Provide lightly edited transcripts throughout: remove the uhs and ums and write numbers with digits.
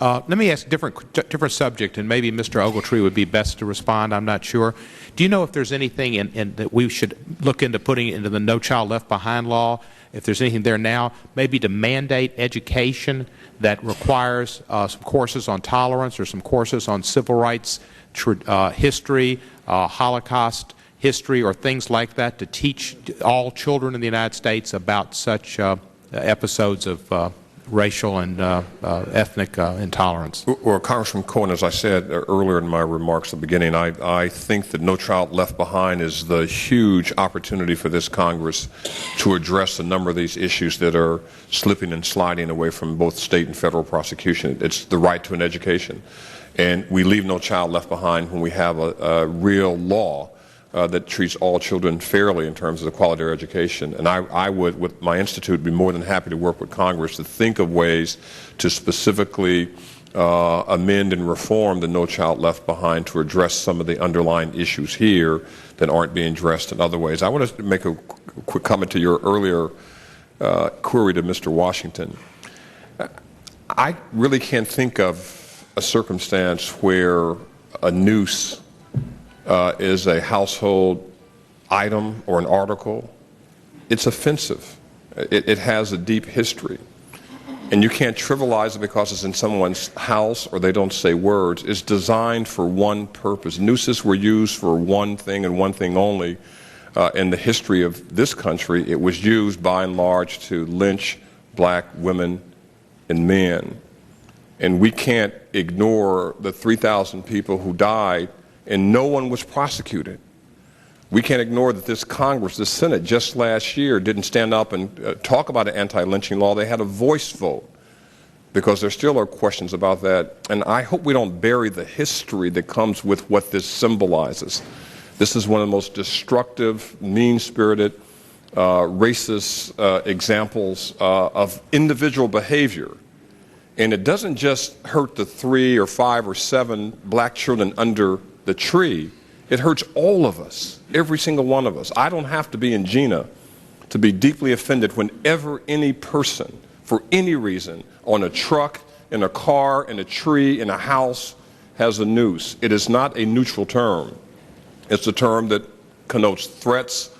Let me ask a different subject, and maybe Mr. Ogletree would be best to respond. I'm not sure. Do you know if there's anything that we should look into putting into the No Child Left Behind law? If there's anything there now, maybe to mandate education that requires some courses on tolerance or some courses on civil rights history, Holocaust history, or things like that to teach all children in the United States about such episodes of racial and ethnic intolerance. Well, Congressman Cohen, as I said earlier in my remarks at the beginning, I think that No Child Left Behind is the huge opportunity for this Congress to address a number of these issues that are slipping and sliding away from both state and federal prosecution. It's the right to an education. And we leave no child left behind when we have a real law that treats all children fairly in terms of the quality of their education. And I would, with my institute, be more than happy to work with Congress to think of ways to specifically amend and reform the No Child Left Behind to address some of the underlying issues here that aren't being addressed in other ways. I want to make a quick comment to your earlier query to Mr. Washington. I really can't think of a circumstance where a noose is a household item or an article. It's offensive. It has a deep history. And you can't trivialize it because it's in someone's house or they don't say words. It's designed for one purpose. Nooses were used for one thing and one thing only. In the history of this country, it was used by and large to lynch black women and men. And we can't ignore the 3,000 people who died and no one was prosecuted. We can't ignore that this Congress, the Senate, just last year didn't stand up and talk about an anti-lynching law. They had a voice vote because there still are questions about that. And I hope we don't bury the history that comes with what this symbolizes. This is one of the most destructive, mean-spirited, racist examples of individual behavior. And it doesn't just hurt the 3 or 5 or 7 black children under the tree. It hurts all of us, every single one of us. I don't have to be in Jena to be deeply offended whenever any person, for any reason, on a truck, in a car, in a tree, in a house, has a noose. It is not a neutral term. It's a term that connotes threats,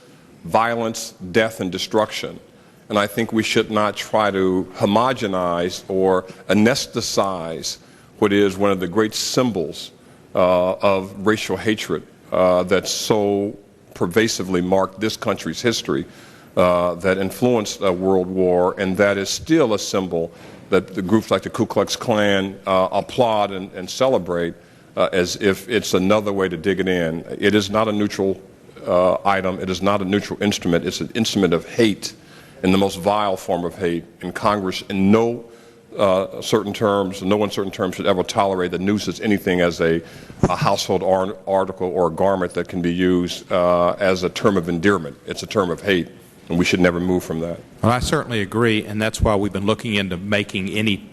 violence, death, and destruction. And I think we should not try to homogenize or anesthetize what is one of the great symbols of racial hatred that so pervasively marked this country's history, that influenced World War, and that is still a symbol that the groups like the Ku Klux Klan applaud and celebrate as if it's another way to dig it in. It is not a neutral item. It is not a neutral instrument. It's an instrument of hate, in the most vile form of hate. And Congress, in no uncertain terms should ever tolerate the noose as anything as a household article or a garment that can be used as a term of endearment. It's a term of hate, and we should never move from that. Well, I certainly agree, and that's why we've been looking into making any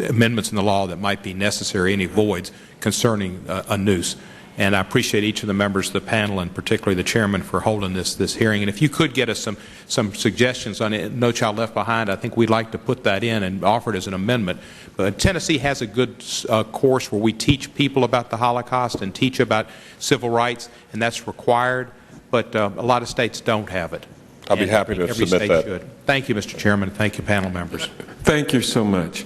amendments in the law that might be necessary, any voids concerning a noose. And I appreciate each of the members of the panel, and particularly the chairman, for holding this hearing. And if you could get us some suggestions on it, No Child Left Behind, I think we'd like to put that in and offer it as an amendment. But Tennessee has a good course where we teach people about the Holocaust and teach about civil rights, and that's required. But a lot of states don't have it. I'll be happy to submit that. Should. Thank you, Mr. Chairman. Thank you, panel members. Thank you so much.